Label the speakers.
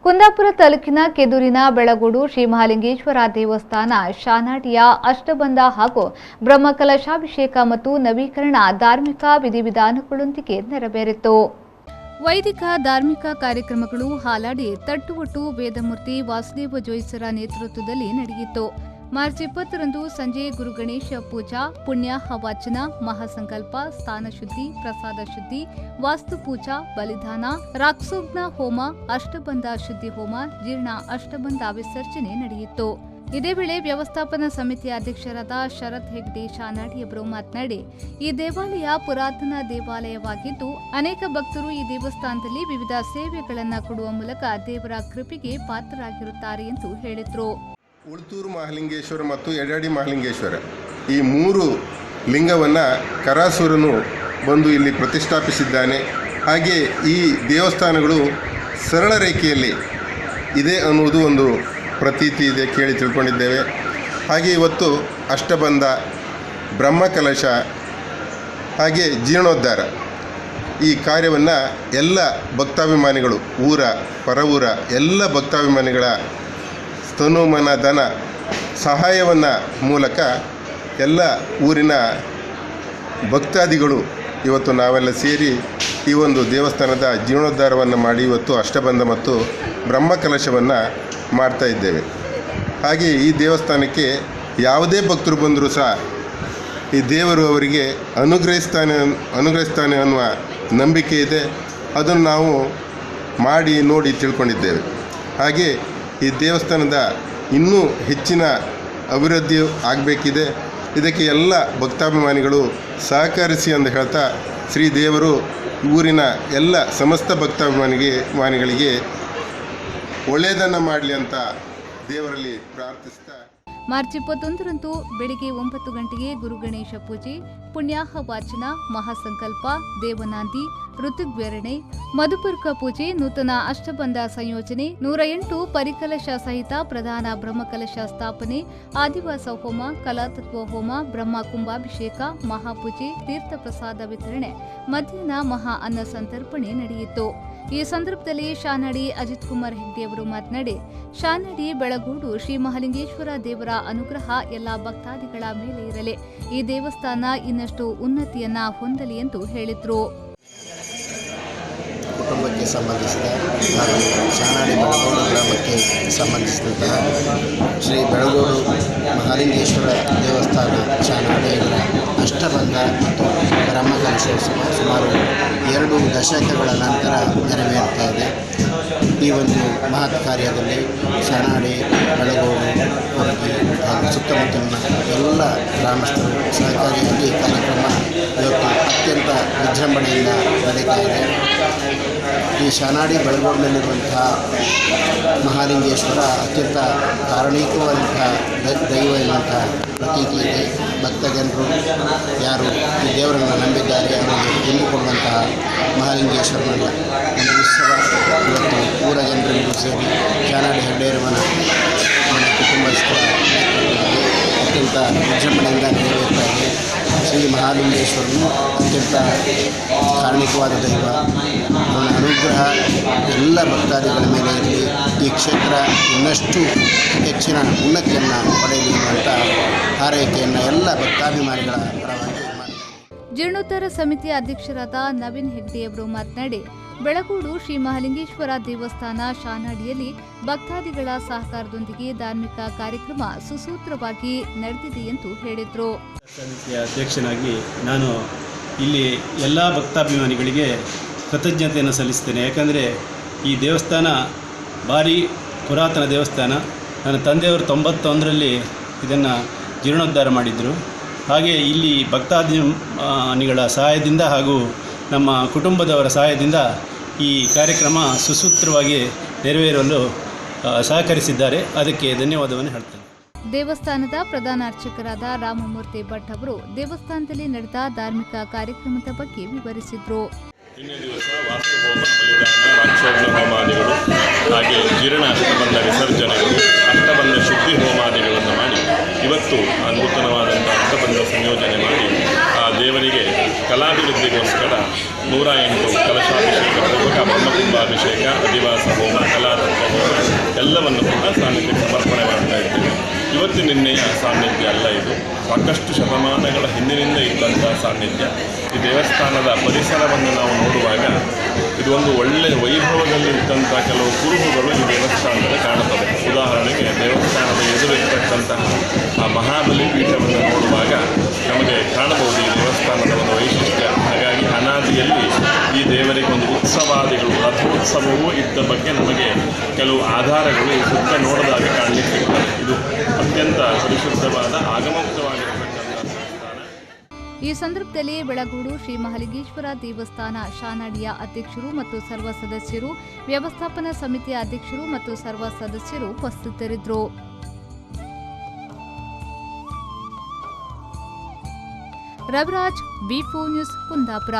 Speaker 1: ಕುಂದಾಪುರ ತಾಲೂಕಿನ ಕೆದೂರಿನ ಬೆಳಗೋಡು ಶ್ರೀ ಮಹಾಲಿಂಗೇಶ್ವರ ದೇವಸ್ಥಾನ ಶಾನಾಟಿಯ ಅಷ್ಟಬಂಧ ಹಾಗೂ ಬ್ರಹ್ಮಕಲಶಾಭಿಷೇಕ ಮತ್ತು ನವೀಕರಣ ಧಾರ್ಮಿಕ ವಿಧಿವಿಧಾನಗಳೊಂದಿಗೆ ನೆರವೇರಿತು. ವೈದಿಕ ಧಾರ್ಮಿಕ ಕಾರ್ಯಕ್ರಮಗಳು ಹಾಲಾಡಿ ತಟ್ಟುವಟ್ಟು ವೇದಮೂರ್ತಿ ವಾಸುದೇವ ಜೋಯಿಸರ ನೇತೃತ್ವದಲ್ಲಿ ನಡೆಯಿತು. ಮಾರ್ಚ್ 20ರಂದು ಸಂಜೆ ಗುರುಗಣೇಶ ಪೂಜಾ, ಪುಣ್ಯಾಹ ವಾಚನ, ಮಹಾಸಂಕಲ್ಪ, ಸ್ಥಾನ ಶುದ್ಧಿ, ಪ್ರಸಾದ ಶುದ್ಧಿ, ವಾಸ್ತು ಪೂಜಾ, ಬಲಿದಾನ, ರಾಕ್ಸೋಗ್ನ ಹೋಮ, ಅಷ್ಟಬಂಧ ಶುದ್ಧಿ ಹೋಮ, ಜೀರ್ಣ ಅಷ್ಟಬಂಧ ವಿಸರ್ಜನೆ ನಡೆಯಿತು. ಇದೇ ವೇಳೆ ವ್ಯವಸ್ಥಾಪನಾ ಸಮಿತಿ ಅಧ್ಯಕ್ಷರಾದ ಶರತ್ ಹೆಗ್ಡೆ ಶಾನಾಡಿಯವರು ಮಾತನಾಡಿ, ಈ ದೇವಾಲಯ ಪುರಾತನ ದೇವಾಲಯವಾಗಿದ್ದು ಅನೇಕ ಭಕ್ತರು ಈ ದೇವಸ್ಥಾನದಲ್ಲಿ ವಿವಿಧ ಸೇವೆಗಳನ್ನು ಕೊಡುವ ಮೂಲಕ ದೇವರ ಕೃಪೆಗೆ ಪಾತ್ರರಾಗಿರುತ್ತಾರೆ ಎಂದು ಹೇಳಿದರು.
Speaker 2: ಉಳ್ತೂರು ಮಹಾಲಿಂಗೇಶ್ವರ ಮತ್ತು ಎಡಾಡಿ ಮಹಾಲಿಂಗೇಶ್ವರ ಈ ಮೂರು ಲಿಂಗವನ್ನು ಕರಾಸೂರನು ಬಂದು ಇಲ್ಲಿ ಪ್ರತಿಷ್ಠಾಪಿಸಿದ್ದಾನೆ. ಹಾಗೆ ಈ ದೇವಸ್ಥಾನಗಳು ಸರಳ ರೇಖೆಯಲ್ಲಿ ಇದೆ ಅನ್ನುವುದು ಒಂದು ಪ್ರತೀತಿ ಇದೆ, ಕೇಳಿ ತಿಳ್ಕೊಂಡಿದ್ದೇವೆ. ಹಾಗೆ ಇವತ್ತು ಅಷ್ಟಬಂಧ, ಬ್ರಹ್ಮಕಲಶ ಹಾಗೆ ಜೀರ್ಣೋದ್ಧಾರ ಈ ಕಾರ್ಯವನ್ನು ಎಲ್ಲ ಭಕ್ತಾಭಿಮಾನಿಗಳು, ಊರ ಪರವೂರ ಎಲ್ಲ ಭಕ್ತಾಭಿಮಾನಿಗಳ ತನುಮನ ಧನ ಸಹಾಯವನ್ನು ಮೂಲಕ ಎಲ್ಲ ಊರಿನ ಭಕ್ತಾದಿಗಳು ಇವತ್ತು ನಾವೆಲ್ಲ ಸೇರಿ ಈ ಒಂದು ದೇವಸ್ಥಾನದ ಜೀರ್ಣೋದ್ಧಾರವನ್ನು ಮಾಡಿ ಇವತ್ತು ಅಷ್ಟಬಂಧ ಮತ್ತು ಬ್ರಹ್ಮಕಲಶವನ್ನು ಮಾಡ್ತಾ ಇದ್ದೇವೆ. ಹಾಗೆ ಈ ದೇವಸ್ಥಾನಕ್ಕೆ ಯಾವುದೇ ಭಕ್ತರು ಬಂದರೂ ಸಹ ಈ ದೇವರು ಅವರಿಗೆ ಅನುಗ್ರಹಿಸ್ತಾನೆ ಅನ್ನುವ ನಂಬಿಕೆ ಇದೆ. ಅದನ್ನು ನಾವು ಮಾಡಿ ನೋಡಿ ತಿಳ್ಕೊಂಡಿದ್ದೇವೆ. ಹಾಗೆ ಈ ದೇವಸ್ಥಾನದ ಇನ್ನೂ ಹೆಚ್ಚಿನ ಅಭಿವೃದ್ಧಿ ಆಗಬೇಕಿದೆ. ಇದಕ್ಕೆ ಎಲ್ಲ ಭಕ್ತಾಭಿಮಾನಿಗಳು ಸಹಕರಿಸಿ ಅಂತ ಹೇಳ್ತಾ ಶ್ರೀದೇವರು ಊರಿನ ಎಲ್ಲ ಸಮಸ್ತ ಭಕ್ತಾಭಿಮಾನಿಗಳಿಗೆ ಒಳ್ಳೆಯದನ್ನು ಮಾಡಲಿ ಅಂತ ದೇವರಲ್ಲಿ ಪ್ರಾರ್ಥಿಸ್ತಾ
Speaker 1: ಮಾರ್ಚ್ 21ರಂದು ಬೆಳಗ್ಗೆ 9 ಗಂಟೆಗೆ ಗುರುಗಣೇಶ ಪೂಜೆ, ಪುಣ್ಯಾಹ ವಾಚನ, ಮಹಾಸಂಕಲ್ಪ, ದೇವನಾಂದಿ, ಋತುಗ್ವೇರಣೆ, ಮಧುಪರ್ಕ ಪೂಜೆ, ನೂತನ ಅಷ್ಟಬಂಧ ಸಂಯೋಜನೆ, 108 ಪರಿಕಲಶ ಸಹಿತ ಪ್ರಧಾನ ಬ್ರಹ್ಮಕಲಶ ಸ್ಥಾಪನೆ, ಆದಿವಾಸ ಹೋಮ, ಕಲಾತತ್ವ ಹೋಮ, ಬ್ರಹ್ಮ ಕುಂಭಾಭಿಷೇಕ, ಮಹಾಪೂಜೆ, ತೀರ್ಥ ಪ್ರಸಾದ ವಿತರಣೆ, ಮಧ್ಯಾಹ್ನ ಮಹಾ ಅನ್ನ ಸಂತರ್ಪಣೆ ನಡೆಯಿತು. ಈ ಸಂದರ್ಭದಲ್ಲಿ ಶಾನಾಡಿ ಅಜಿತ್ ಕುಮಾರ್ ಹೆಗ್ಡೆ ಅವರು ಮಾತನಾಡಿ, ಶಾನಾಡಿ ಬೆಳಗೋಡು ಶ್ರೀ ಮಹಾಲಿಂಗೇಶ್ವರ ದೇವರ ಅನುಗ್ರಹ ಎಲ್ಲ ಭಕ್ತಾದಿಗಳ ಮೇಲೆ ಇರಲಿ, ಈ ದೇವಸ್ಥಾನ ಇನ್ನಷ್ಟು ಉನ್ನತಿಯನ್ನ ಹೊಂದಲಿ ಎಂದು ಹೇಳಿದರು.
Speaker 3: ಕುಟುಂಬಕ್ಕೆ ಸಂಬಂಧಿಸಿದ ಹಾಗೂ ಶಾನಾಡಿ ಬೆಳಗೋಡು ಗ್ರಾಮಕ್ಕೆ ಸಂಬಂಧಿಸಿದಂತಹ ಶ್ರೀ ಬೆಳಗೋಡು ಮಹಾಲಿಂಗೇಶ್ವರ ದೇವಸ್ಥಾನ ಶಾನಾಡಿಯವರ ಅಷ್ಟಬಂಧ ಮತ್ತು ಬ್ರಹ್ಮಕಲಶೋತ್ಸವ ಸುಮಾರು 2 ದಶಕಗಳ ನಂತರ ನೆರವೇರ್ತಾ ಇದೆ. ಈ ಒಂದು ಮಹತ್ ಕಾರ್ಯದಲ್ಲಿ ಶಾನಾಡಿ, ಬೆಳಗೋಡು, ಕೊರಗಿ ಹಾಗೂ ಸುತ್ತಮುತ್ತಲಿನ ಎಲ್ಲ ಗ್ರಾಮಸ್ಥರು ಸಹಕಾರಿಯಾಗಿ ಕಾರ್ಯಕ್ರಮ ಇವತ್ತು ಅತ್ಯಂತ ವಿಜೃಂಭಣೆಯಿಂದ ನಡೀತಾ ಇದೆ. ಈ ಶಾನಾಡಿ ಬೆಳಗೋಡಿನಲ್ಲಿರುವಂತಹ ಮಹಾಲಿಂಗೇಶ್ವರ ಅತ್ಯಂತ ಕಾರಣೀಕವಾದಂತಹ ದೈವ ಎನ್ನುವಂತಹ ಪ್ರತೀತಿ ಇದೆ. ಭಕ್ತ ಜನರು ಯಾರು ಈ ದೇವರನ್ನು ನಂಬಿದ್ದಾರೆ ಅವರಿಗೆ ಎನ್ನಿಕೊಂಡಂತಹ ಮಹಾಲಿಂಗೇಶ್ವರನ ಒಂದು ಉತ್ಸವ ಇವತ್ತು ಊರ ಜನರೆಲ್ಲರೂ ಸೇರಿ ಶಾನಾಡಿ ಹೆಗ್ಡೆಯವರ ಕುಟುಂಬಸ್ಥರ ಅತ್ಯಂತ ವಿಜೃಂಭಣೆಯಿಂದ ನೆರವೇರ್ತಾ ಇದೆ. ಶ್ರೀ ಮಹಾಲಿಂಗೇಶ್ವರನು ಅತ್ಯಂತ ಕಾರಣಿಕವಾದ ದೈವ. ಅವನ ಅನುಗ್ರಹ ಎಲ್ಲ ಭಕ್ತಾದಿಗಳ ಮೇಲೆ ಇರಲಿ, ಈ ಕ್ಷೇತ್ರ ಇನ್ನಷ್ಟು ಹೆಚ್ಚಿನ ಉನ್ನತಿಯನ್ನು ಪಡೆಯಲಿ ಅಂತ ಹಾರೈಕೆಯನ್ನು ಎಲ್ಲ ಭಕ್ತಾಭಿಮಾನಿಗಳ ಪರವಾಗಿ ಮಾಡಿ.
Speaker 1: ಜೀರ್ಣೋದ್ಧಾರ ಸಮಿತಿಯ ಅಧ್ಯಕ್ಷರಾದ ನವೀನ್ ಹೆಗ್ಡೆಯವರು ಮಾತನಾಡಿ, ಬೆಳಗೋಡು ಶ್ರೀ ಮಹಾಲಿಂಗೇಶ್ವರ ದೇವಸ್ಥಾನ ಶಾನಾಡಿಯಲ್ಲಿ ಭಕ್ತಾದಿಗಳ ಸಹಕಾರದೊಂದಿಗೆ ಧಾರ್ಮಿಕ ಕಾರ್ಯಕ್ರಮ ಸುಸೂತ್ರವಾಗಿ ನಡೆದಿದೆ ಎಂದು ಹೇಳಿದರು.
Speaker 4: ಸಮಿತಿಯ ಅಧ್ಯಕ್ಷನಾಗಿ ನಾನು ಇಲ್ಲಿ ಎಲ್ಲ ಭಕ್ತಾಭಿಮಾನಿಗಳಿಗೆ ಕೃತಜ್ಞತೆಯನ್ನು ಸಲ್ಲಿಸ್ತೇನೆ. ಯಾಕಂದರೆ ಈ ದೇವಸ್ಥಾನ ಭಾರಿ ಪುರಾತನ ದೇವಸ್ಥಾನ. ನನ್ನ ತಂದೆಯವರು 91ರಲ್ಲಿ ಇದನ್ನು ಜೀರ್ಣೋದ್ಧಾರ ಮಾಡಿದರು. ಹಾಗೆ ಇಲ್ಲಿ ಭಕ್ತಾಭಿಮಾನಿಗಳ ಸಹಾಯದಿಂದ ಹಾಗೂ ನಮ್ಮ ಕುಟುಂಬದವರ ಸಹಾಯದಿಂದ ಈ ಕಾರ್ಯಕ್ರಮ ಸುಸೂತ್ರವಾಗಿ ನೆರವೇರಲು ಸಹಕರಿಸಿದ್ದಾರೆ. ಅದಕ್ಕೆ ಧನ್ಯವಾದವನ್ನು ಹೇಳ್ತೇನೆ.
Speaker 1: ದೇವಸ್ಥಾನದ ಪ್ರಧಾನ ಅರ್ಚಕರಾದ ರಾಮಮೂರ್ತಿ ಭಟ್ ಅವರು ದೇವಸ್ಥಾನದಲ್ಲಿ ನಡೆದ ಧಾರ್ಮಿಕ ಕಾರ್ಯಕ್ರಮದ ಬಗ್ಗೆ ವಿವರಿಸಿದರು.
Speaker 5: ನಿನ್ನೆ ದಿವಸ ವಾಸ್ತು ಹೋಮ, ಬಲಿದಾನ, ರಾಕ್ಷೋಗ್ನ ಹೋಮಾದಿಗಳು ಹಾಗೆ ಜೀರ್ಣ ಅಷ್ಟಬಂಧ ವಿಸರ್ಜನೆಗಳು, ಅಷ್ಟಬಂಧ ಶುದ್ಧಿ ಹೋಮಾದಿಗಳನ್ನು ಮಾಡಿ ಇವತ್ತು ನೂತನವಾದಂಥ ಅಷ್ಟಬಂಧ ಸಂಯೋಜನೆ ಮಾಡಿ ಆ ದೇವರಿಗೆ ಕಲಾಭಿವೃದ್ಧಿಗೋಸ್ಕರ 108 ಕಲಶಾಭಿಷೇಕ ಪೂರ್ವಕ ಬ್ರಹ್ಮಕುಂಭಾಭಿಷೇಕ, ಆದಿವಾಸ ಹೋಮ, ಕಲಾತತ್ವ ಎಲ್ಲವನ್ನು ಕೂಡ ಸಾನ್ನಿಧ್ಯಕ್ಕೆ ಸಮರ್ಪಣೆ ಮಾಡ್ತಾ ಇದ್ದೇವೆ. ನಿನ್ನೆಯ ಸಾನ್ನಿಧ್ಯ ಅಲ್ಲ, ಇದು ಸಾಕಷ್ಟು ಶತಮಾನಗಳ ಹಿಂದಿನಿಂದ ಇದ್ದಂಥ ಸಾನ್ನಿಧ್ಯ. ಈ ದೇವಸ್ಥಾನದ ಪರಿಸರವನ್ನು ನಾವು ನೋಡುವಾಗ ಇದು ಒಂದು ಒಳ್ಳೆಯ ವೈಭವದಲ್ಲಿ ಇದ್ದಂಥ ಕೆಲವು ಕುರುಹುಗಳು ಈ ದೇವಸ್ಥಾನದಲ್ಲಿ ಕಾಣುತ್ತದೆ. ಉದಾಹರಣೆಗೆ ದೇವಸ್ಥಾನದ ಎದುರಿರ್ತಕ್ಕಂತಹ ಆ ಮಹಾಬಲಿ ಪೀಠವನ್ನು ನೋಡುವಾಗ ನಮಗೆ ಕಾಣಬಹುದು ಈ ದೇವಸ್ಥಾನದ ಒಂದು ವೈಶಿಷ್ಟ್ಯ. ಹಾಗಾಗಿ ಅನಾದಿಯಲ್ಲಿ ಈ ದೇವರಿಗೆ ಒಂದು ಉತ್ಸವಾದಿಗಳು, ರಥೋತ್ಸವವೂ ಇದ್ದ ಬಗ್ಗೆ ನಮಗೆ ಕೆಲವು ಆಧಾರಗಳು ಈ ಸುತ್ತ ನೋಡಿದಾಗ ಕಾಣಲಿಕ್ಕೆ ಸಿಗ್ತದೆ. ಇದು ಅತ್ಯಂತ ಪರಿಶುದ್ಧವಾದ ಆಗಮೋಕ್ತವಾಗಿರತಕ್ಕಂಥ ದೇವಸ್ಥಾನ.
Speaker 1: ಈ ಸಂದರ್ಭದಲ್ಲಿ ಬೆಳಗೋಡು ಶ್ರೀ ಮಹಾಲಿಂಗೇಶ್ವರ ದೇವಸ್ಥಾನ ಶಾನಾಡಿಯ ಅಧ್ಯಕ್ಷರು ಮತ್ತು ಸರ್ವ ಸದಸ್ಯರು, ವ್ಯವಸ್ಥಾಪನಾ ಸಮಿತಿಯ ಅಧ್ಯಕ್ಷರು ಮತ್ತು ಸರ್ವ ಸದಸ್ಯರು ಉಪಸ್ಥಿತರಿದ್ದರು. Raviraj, B4 news, Kundapura.